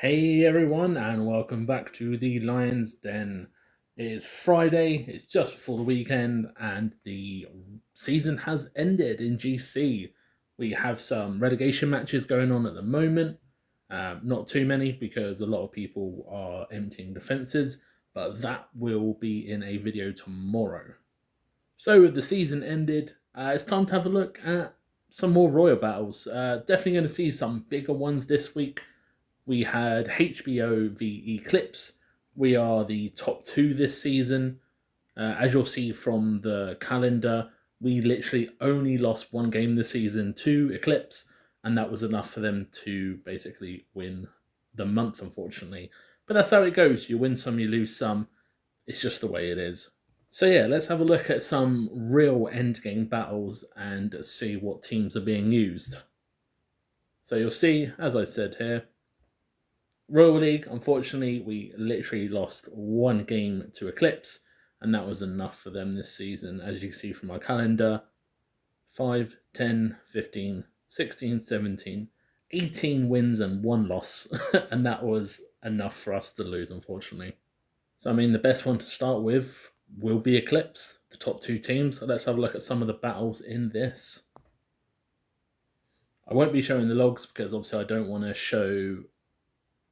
Hey everyone, and welcome back to the Lion's Den. It is Friday, it's just before the weekend, and the season has ended in GC. We have some relegation matches going on at the moment. Not too many because a lot of people are emptying defences, but that will be in a video tomorrow. So, with the season ended, it's time to have a look at some more Royal battles. Definitely going to see some bigger ones this week. We had HBO v Eclipse. We are the top two this season. As you'll see from the calendar, we literally only lost one game this season to Eclipse, and that was enough for them to basically win the month, unfortunately. But that's how it goes. You win some, you lose some. It's just the way it is. So yeah, let's have a look at some real endgame battles and see what teams are being used. So you'll see, as I said here, Royal League, unfortunately, we literally lost one game to Eclipse, and that was enough for them this season. As you can see from our calendar, 5, 10, 15, 16, 17, 18 wins and one loss, and that was enough for us to lose, unfortunately. So, I mean, the best one to start with will be Eclipse, the top two teams. So let's have a look at some of the battles in this. I won't be showing the logs because obviously I don't want to show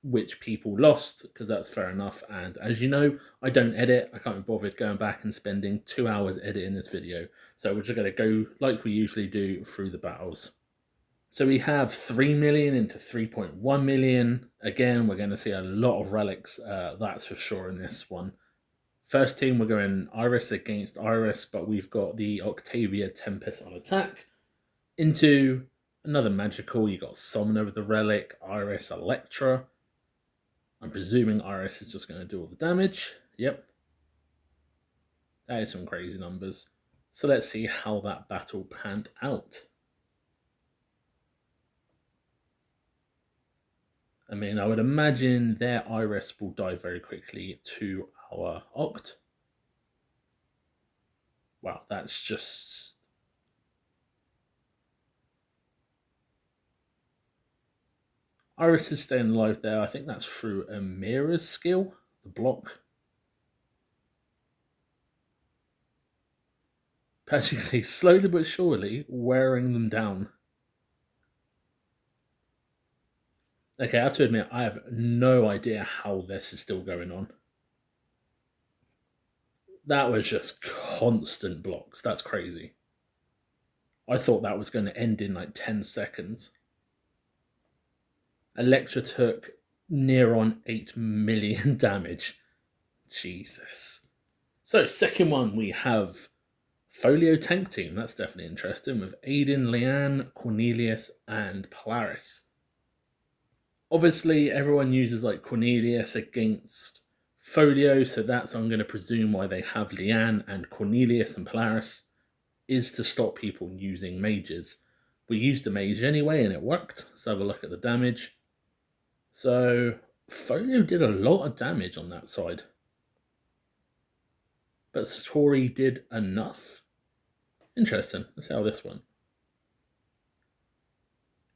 which people lost, because that's fair enough. And as you know, I don't edit. I can't be bothered going back and spending 2 hours editing this video. So we're just going to go like we usually do through the battles. So we have 3 million into 3.1 million. Again, we're going to see a lot of relics, that's for sure in this one. First team, we're going Iris against Iris, but we've got the Octavia Tempest on attack. Into another magical, you got Summoner with the relic, Iris, Electra. I'm presuming Iris is just going to do all the damage. Yep. That is some crazy numbers. So let's see how that battle panned out. I mean, I would imagine their Iris will die very quickly to our Oct. Wow, that's just... Iris is staying alive there. I think that's through Amira's skill, the block. As you can see, slowly but surely wearing them down. Okay, I have to admit, I have no idea how this is still going on. That was just constant blocks. That's crazy. I thought that was going to end in like 10 seconds. Electra took near on 8 million damage. Jesus. So, second one, we have Folio Tank Team. That's definitely interesting, with Aiden, Leanne, Cornelius, and Polaris. Obviously, everyone uses like Cornelius against Folio, so that's, I'm going to presume, why they have Leanne and Cornelius and Polaris, is to stop people using mages. We used a mage anyway and it worked. Let's have a look at the damage. So Folio did a lot of damage on that side, but Satori did enough. Interesting. Let's see how this one.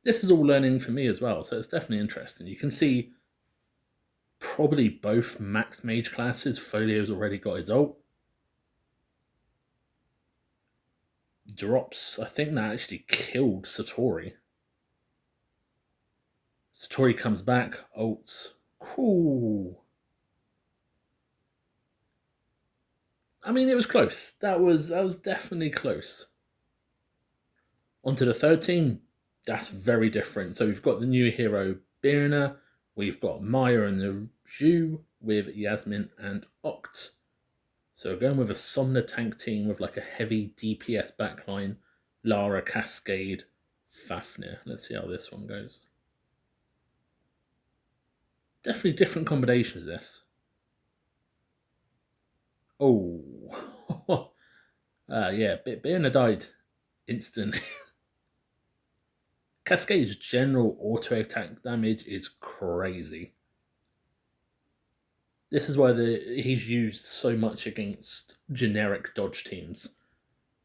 This is all learning for me as well, so it's definitely interesting. You can see probably both max mage classes. Folio's already got his ult. Drops, I think that actually killed Satori. Satori comes back, ults. Cool. I mean, it was close. That was definitely close. Onto the third team, that's very different. So we've got the new hero Birna, we've got Maya and the Zhu with Yasmin and Oct. So we're going with a Somna tank team with like a heavy DPS backline, Lara, Cascade, Fafnir. Let's see how this one goes. Definitely different combinations, this. Oh. Yeah, Birna died instantly. Cascade's general auto attack damage is crazy. This is why he's used so much against generic dodge teams.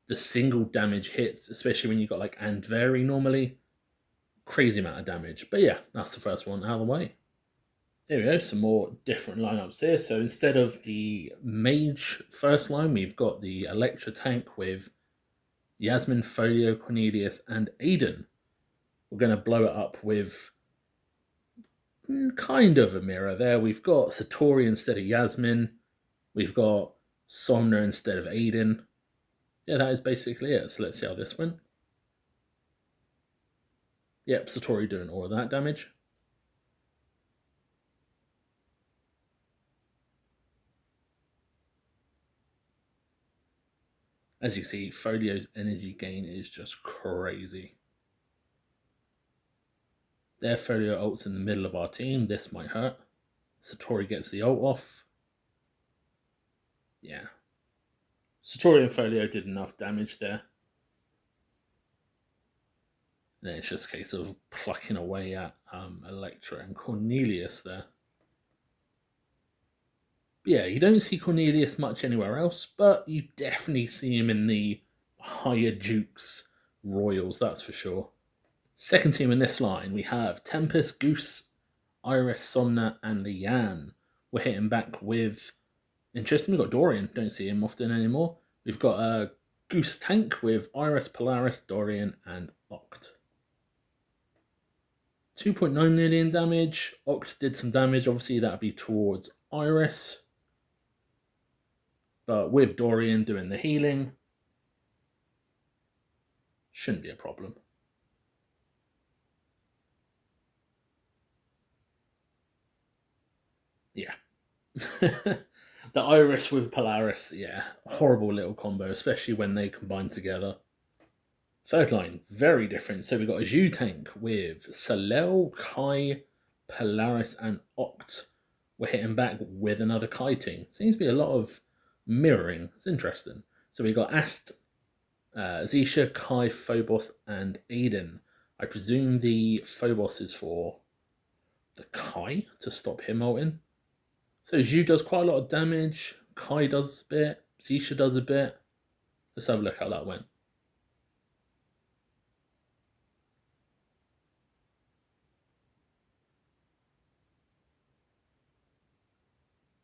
The single damage hits, especially when you've got like Andvari normally, crazy amount of damage. But yeah, that's the first one out of the way. Here we go, some more different lineups here. So instead of the mage first line, we've got the Electra tank with Yasmin, Folio, Cornelius, and Aiden. We're going to blow it up with kind of a mirror there. We've got Satori instead of Yasmin. We've got Somna instead of Aiden. Yeah, that is basically it. So let's see how this went. Yep, Satori doing all of that damage. As you see, Folio's energy gain is just crazy. Their Folio ult's in the middle of our team. This might hurt. Satori gets the ult off. Yeah. Satori and Folio did enough damage there. And then it's just a case of plucking away at Electra and Cornelius there. But yeah, you don't see Cornelius much anywhere else, but you definitely see him in the higher Dukes Royals, that's for sure. Second team in this line, we have Tempest, Goose, Iris, Somna, and Leanne. We're hitting back with, interesting, we've got Dorian, don't see him often anymore. We've got a Goose tank with Iris, Polaris, Dorian, and Oct. 2.9 million damage. Oct did some damage, obviously that would be towards Iris. But with Dorian doing the healing, shouldn't be a problem. Yeah. The Iris with Polaris, yeah, horrible little combo, especially when they combine together. Third line, very different. So we've got a Zhu tank with Salel, Kai, Polaris, and Oct. We're hitting back with another Kai team. Seems to be a lot of mirroring. It's interesting. So we got Ast, Zisha, Kai, Phobos, and Aiden. I presume the Phobos is for the Kai to stop him ulting. So Zhu does quite a lot of damage. Kai does a bit. Zisha does a bit. Let's have a look how that went.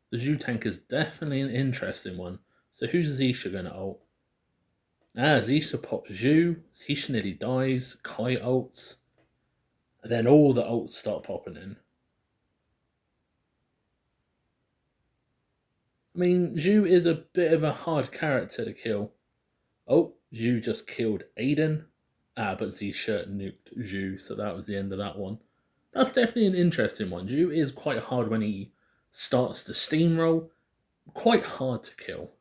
The Zhu tank is definitely an interesting one. So who's Zisha going to ult? Zisha pops Zhu. Zisha nearly dies. Kai ults. And then all the ults start popping in. I mean, Zhu is a bit of a hard character to kill. Oh, Zhu just killed Aiden. But Zisha nuked Zhu, so that was the end of that one. That's definitely an interesting one. Zhu is quite hard when he starts to steamroll. Quite hard to kill.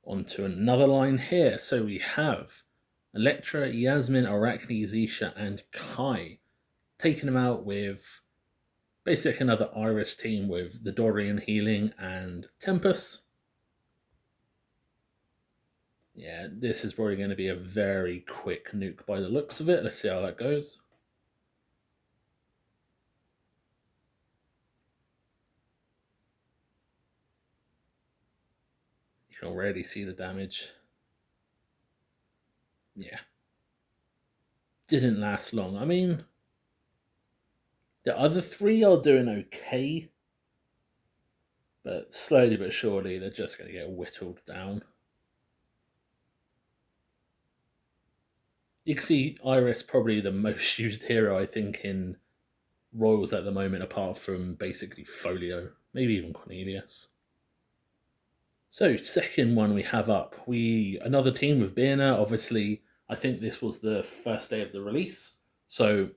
Onto another line here. So we have Electra, Yasmin, Arachne, Zisha, and Kai. Taking them out with basically another Iris team with the Dorian healing and Tempest. Yeah, this is probably going to be a very quick nuke by the looks of it. Let's see how that goes. You can already see the damage. Yeah. Didn't last long. I mean, the other three are doing okay, but slowly but surely they're just going to get whittled down. You can see Iris probably the most used hero, I think, in Royals at the moment, apart from basically Folio, maybe even Cornelius. So, second one we have up, another team with Birna. Obviously, I think this was the first day of the release, so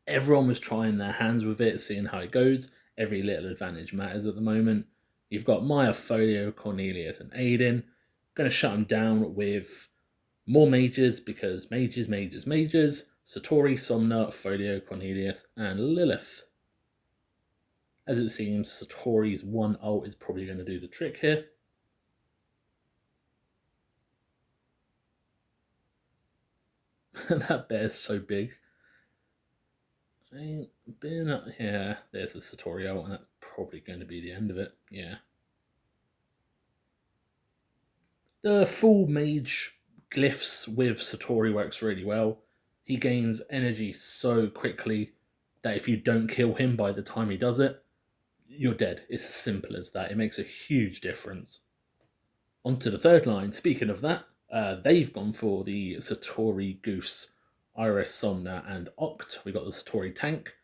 everyone was trying their hands with it, seeing how it goes. Every little advantage matters at the moment. You've got Maya, Folio, Cornelius, and Aiden. Going to shut them down with more mages because mages. Satori, Somna, Folio, Cornelius, and Lilith. As it seems, Satori's one ult is probably going to do the trick here. That bear's so big. Yeah, there's the Satori ult, and that's probably going to be the end of it. Yeah. The full mage glyphs with Satori works really well. He gains energy so quickly that if you don't kill him by the time he does it, you're dead. It's as simple as that. It makes a huge difference. Onto the third line. Speaking of that, they've gone for the Satori Goose, Iris Somna, and Oct. We got the Satori Tank.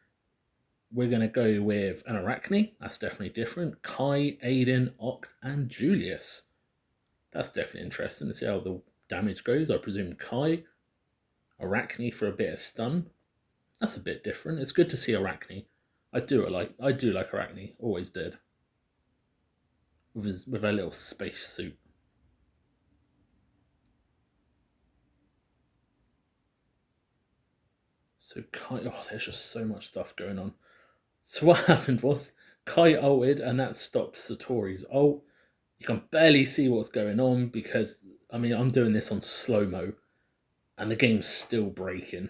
We're going to go with an Arachne. That's definitely different. Kai, Aiden, Oct, and Julius. That's definitely interesting to see how the damage goes. I presume Kai, Arachne for a bit of stun. That's a bit different. It's good to see Arachne. I do like Arachne. Always did. With her little space suit. So Kai, there's just so much stuff going on. So what happened was Kai ulted, and that stopped Satori's ult. You can barely see what's going on because I'm doing this on slow mo, and the game's still breaking.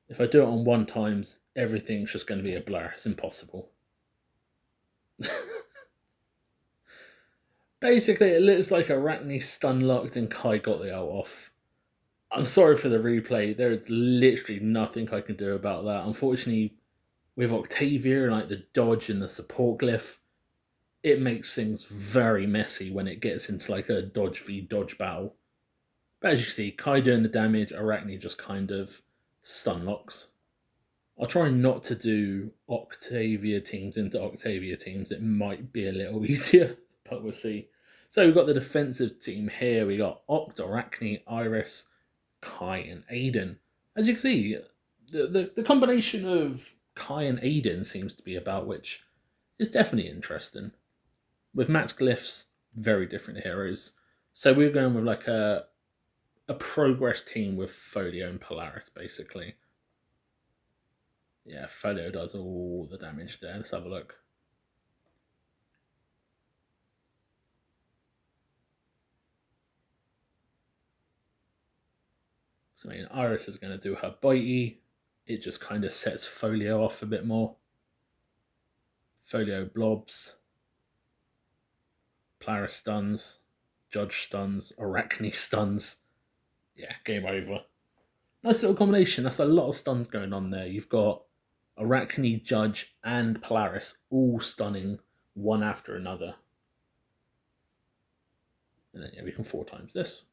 If I do it on 1x, everything's just going to be a blur. It's impossible. Basically, it looks like Arachne stun locked and Kai got the ult off. I'm sorry for the replay. There is literally nothing I can do about that. Unfortunately, with Octavia and like the dodge and the support glyph, it makes things very messy when it gets into like a dodge v dodge battle. But as you see, Kai doing the damage, Arachne just kind of stun locks. I'll try not to do Octavia teams into Octavia teams. It might be a little easier, but we'll see. So we've got the defensive team here. We got Oct, Arachne, Iris, Kai, and Aiden. As you can see, the combination of Kai and Aiden seems to be about, which is definitely interesting. With Max Glyphs, very different heroes. So we're going with like a progress team with Folio and Polaris, basically. Yeah, Folio does all the damage there. Let's have a look. So Iris is going to do her bitey. It just kind of sets Folio off a bit more. Folio blobs. Polaris stuns. Judge stuns. Arachne stuns. Yeah, game over. Nice little combination. That's a lot of stuns going on there. You've got Arachne, Judge, and Polaris all stunning one after another. And then we can 4x this.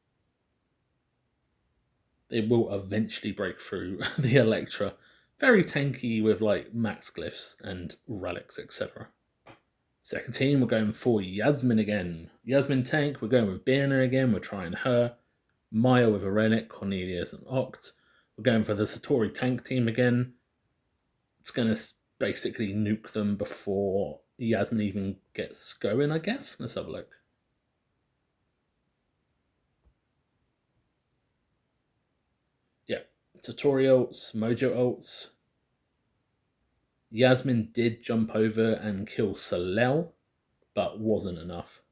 They will eventually break through the Electra. Very tanky with like max glyphs and relics, etc. Second team, we're going for Yasmin again. Yasmin tank, we're going with Birna again, we're trying her. Maya with a relic, Cornelius and Oct. We're going for the Satori tank team again. It's going to basically nuke them before Yasmin even gets going, I guess. Let's have a look. Yeah, tutorials, Mojo ults. Yasmin did jump over and kill Salel, but wasn't enough.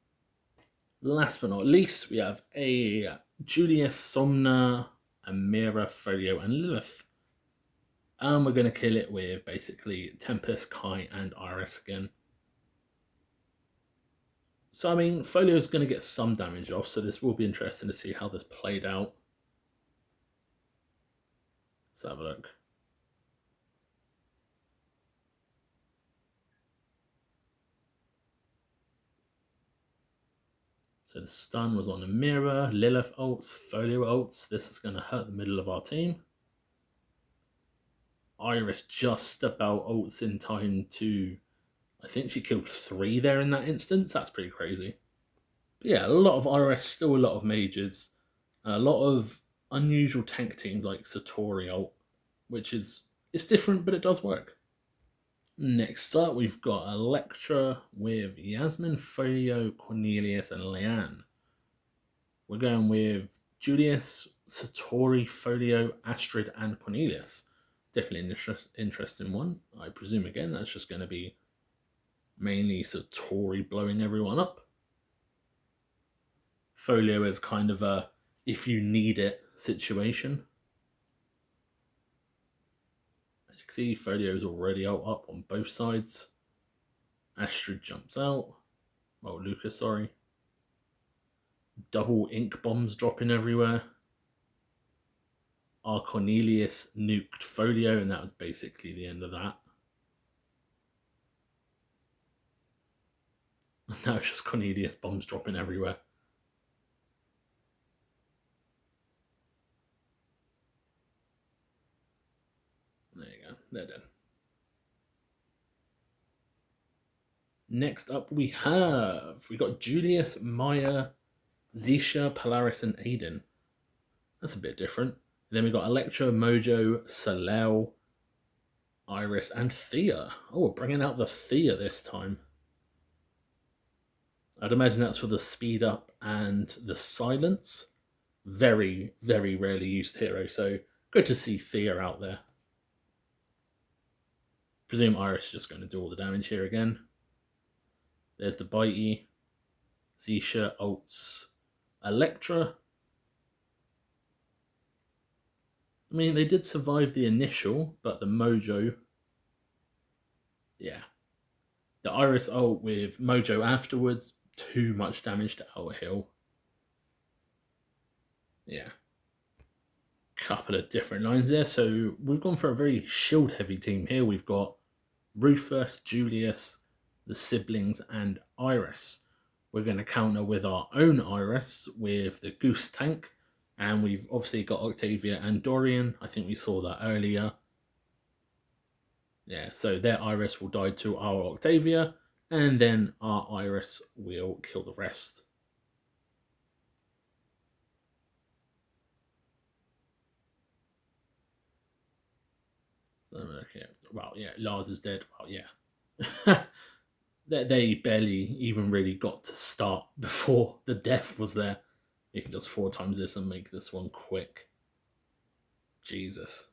Last but not least, we have a Julius, Somna, Amira, Folio, and Lilith. And we're going to kill it with basically Tempest, Kai, and Iris again. So, Folio is going to get some damage off, so this will be interesting to see how this played out. Let's have a look. So the stun was on Amira, Lilith ults, Folio ults. This is going to hurt the middle of our team. Iris just about ults in time to... I think she killed 3 there in that instance. That's pretty crazy. But yeah, a lot of Iris, still a lot of mages. A lot of unusual tank teams like Satori ult, which is... it's different, but it does work. Next up, we've got Electra with Yasmin, Folio, Cornelius, and Leanne. We're going with Julius, Satori, Folio, Astrid, and Cornelius. Definitely an interesting one. I presume, again, that's just going to be mainly Satori blowing everyone up. Folio is kind of a if you need it situation. As you can see, Folio is already out up on both sides. Astrid jumps out. Well, Lucas, sorry. Double ink bombs dropping everywhere. Our Cornelius nuked Folio, and that was basically the end of that. Now it's just Cornelius bombs dropping everywhere. There you go. They're dead. Next up, we got Julius, Maya, Zisha, Polaris, and Aiden. That's a bit different. Then we got Electra, Mojo, Salel, Iris, and Thea. Oh, we're bringing out the Thea this time. I'd imagine that's for the speed up and the silence. Very, very rarely used hero, so good to see Thea out there. Presume Iris is just going to do all the damage here again. There's the Bitey, Zisha, Ults, Electra. I mean, they did survive the initial, but the Mojo, yeah. The Iris ult with Mojo afterwards, too much damage to outhill. Yeah. Couple of different lines there. So we've gone for a very shield heavy team here. We've got Rufus, Julius, the siblings, and Iris. We're going to counter with our own Iris with the Goose tank. And we've obviously got Octavia and Dorian. I think we saw that earlier. Yeah, so their Iris will die to our Octavia, and then our Iris will kill the rest. So, okay, well, yeah, Lars is dead. Well, yeah. They barely even really got to start before the death was there. You can just 4 times this and make this one quick. Jesus.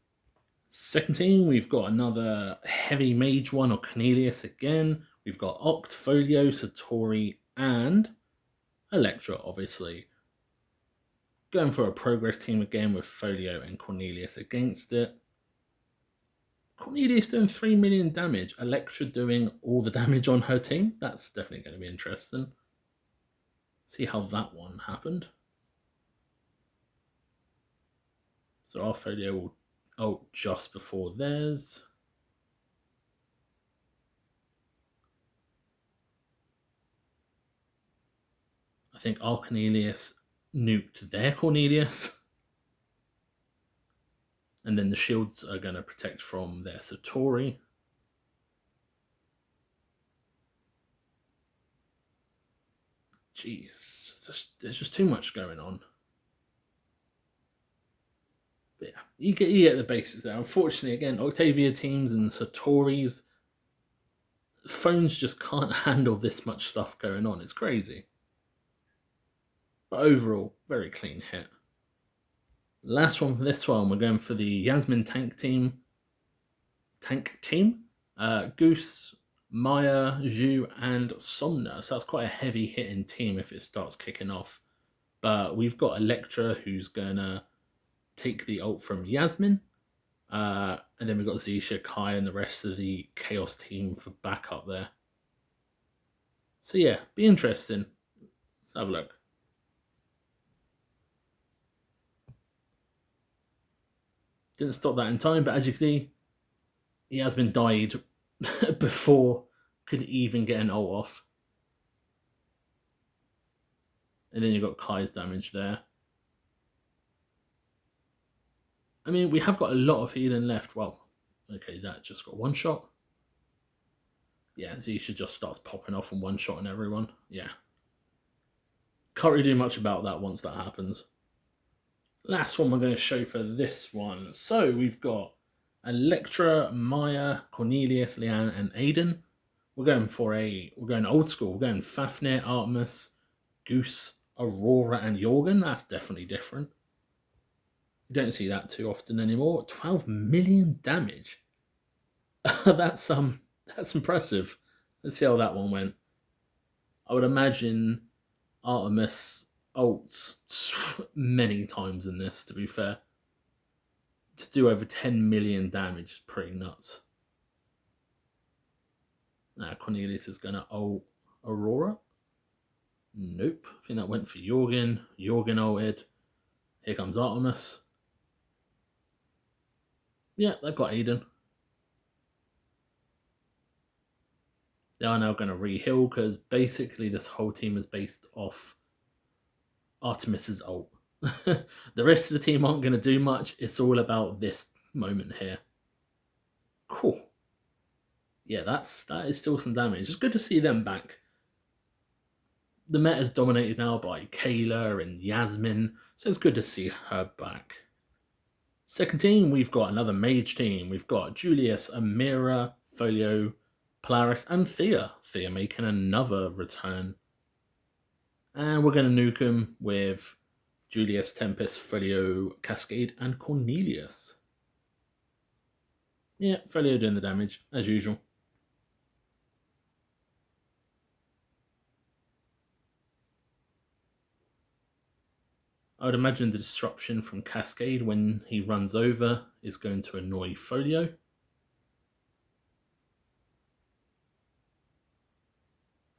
Second team, we've got another heavy mage one, or Cornelius again. We've got Oct, Folio, Satori, and Electra, obviously. Going for a progress team again with Folio and Cornelius against it. Cornelius doing 3 million damage, Electra doing all the damage on her team. That's definitely going to be interesting. See how that one happened. So our Folio will ult just before theirs. I think our Cornelius nuked their Cornelius. And then the shields are going to protect from their Satori. Jeez, there's just too much going on. But yeah, you get the basics there. Unfortunately, again, Octavia teams and Satori's phones just can't handle this much stuff going on. It's crazy. But overall, very clean hit. Last one for this one, we're going for the Yasmin tank team. Goose, Maya, Zhu, and Somna. So that's quite a heavy hitting team if it starts kicking off. But we've got Electra who's gonna take the ult from Yasmin. And then we've got Zisha, Kai, and the rest of the Chaos team for backup there. So yeah, be interesting. Let's have a look. Didn't stop that in time, but as you can see, Yasmin died before could even get an ult off. And then you've got Kai's damage there. I mean, we have got a lot of healing left. Well, okay, that just got one shot. Yeah, Zisha just starts popping off and one shotting everyone. Yeah. Can't really do much about that once that happens. Last one we're going to show for this one. So we've got Electra, Maya, Cornelius, Leanne, and Aiden. We're going old school. We're going Fafnir, Artemis, Goose, Aurora, and Jorgen. That's definitely different. You don't see that too often anymore. 12 million damage. that's impressive. Let's see how that one went. I would imagine Artemis ults many times in this, to be fair. To do over 10 million damage is pretty nuts. Cornelius is going to ult Aurora. Nope. I think that went for Jorgen. Jorgen ulted. Here comes Artemis. Yeah, that got Aiden. They are now going to re-heal because basically this whole team is based off Artemis's ult. The rest of the team aren't going to do much. It's all about this moment here. Cool. Yeah, that is still some damage. It's good to see them back. The meta is dominated now by Kayla and Yasmin, so it's good to see her back. Second team, we've got another mage team. We've got Julius, Amira, Folio, Polaris, and Thea. Thea making another return. And we're going to nuke them with Julius, Tempest, Folio, Cascade, and Cornelius. Yeah, Folio doing the damage, as usual. I would imagine the disruption from Cascade when he runs over is going to annoy Folio.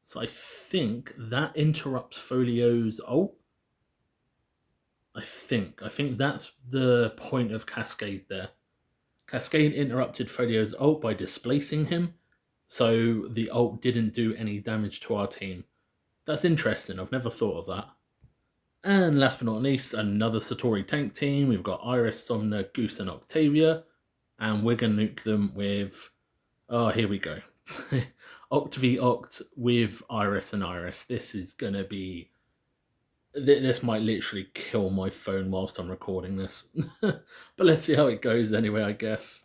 So I think that interrupts Folio's ult. I think that's the point of Cascade there. Cascade interrupted Folio's ult by displacing him, so the ult didn't do any damage to our team. That's interesting. I've never thought of that. And last but not least, another Satori tank team. We've got Iris, Somna, Goose, and Octavia. And we're going to nuke them with... Oh, here we go. Oct v Oct with Iris and Iris. This is going to be... This might literally kill my phone whilst I'm recording this. But let's see how it goes anyway, I guess.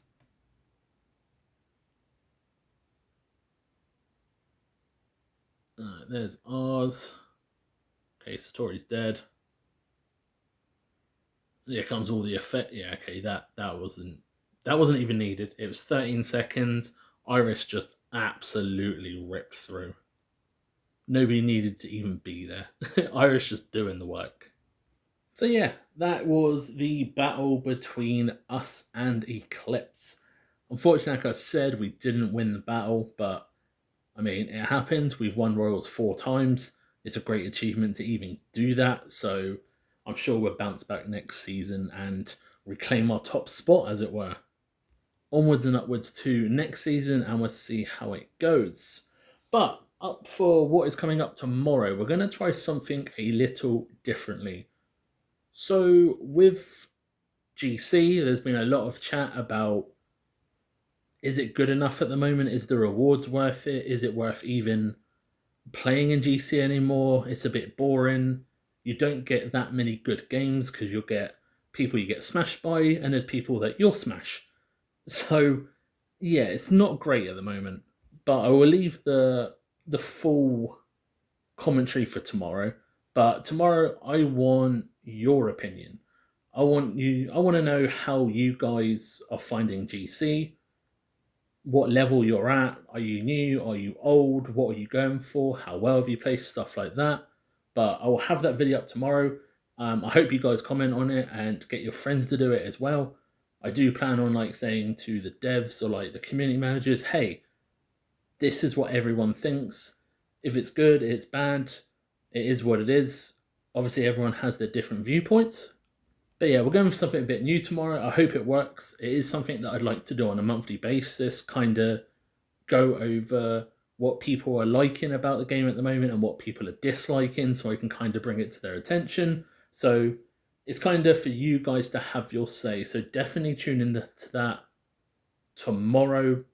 There's ours. Okay, Satori's dead. Here comes all the effect. Yeah, okay, that wasn't even needed. It was 13 seconds. Iris just absolutely ripped through. Nobody needed to even be there. Iris just doing the work. So yeah, that was the battle between us and Eclipse. Unfortunately, like I said, we didn't win the battle, but I mean, it happened. We've won Royals 4 times. It's a great achievement to even do that. So I'm sure we'll bounce back next season and reclaim our top spot, as it were. Onwards and upwards to next season, and we'll see how it goes. But up for what is coming up tomorrow, we're going to try something a little differently. So with GC, there's been a lot of chat about, is it good enough at the moment? Is the rewards worth it? Is it worth even playing in GC anymore? It's a bit boring. You don't get that many good games because you'll get people you get smashed by, and there's people that you'll smash. So yeah, it's not great at the moment. But I will leave the full commentary for tomorrow. But tomorrow I want your opinion. I want to know how you guys are finding GC. What level you're at. Are you new? Are you old? What are you going for? How well have you played? Stuff like that. But I will have that video up tomorrow. I hope you guys comment on it and get your friends to do it as well. I do plan on like saying to the devs or like the community managers, hey, this is what everyone thinks. If it's good, it's bad. It is what it is. Obviously, everyone has their different viewpoints. But yeah, we're going for something a bit new tomorrow. I hope it works. It is something that I'd like to do on a monthly basis, kind of go over what people are liking about the game at the moment and what people are disliking, so I can kind of bring it to their attention. So it's kind of for you guys to have your say. So definitely tune in to that tomorrow.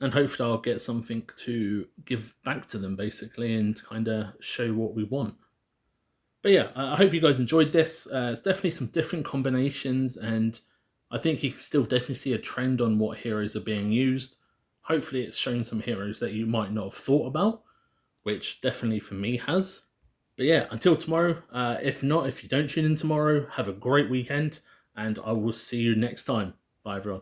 And hopefully I'll get something to give back to them, basically, and kind of show what we want. But yeah, I hope you guys enjoyed this. It's definitely some different combinations, and I think you can still definitely see a trend on what heroes are being used. Hopefully it's shown some heroes that you might not have thought about, which definitely for me has. But yeah, until tomorrow. If not, if you don't tune in tomorrow, have a great weekend, and I will see you next time. Bye, everyone.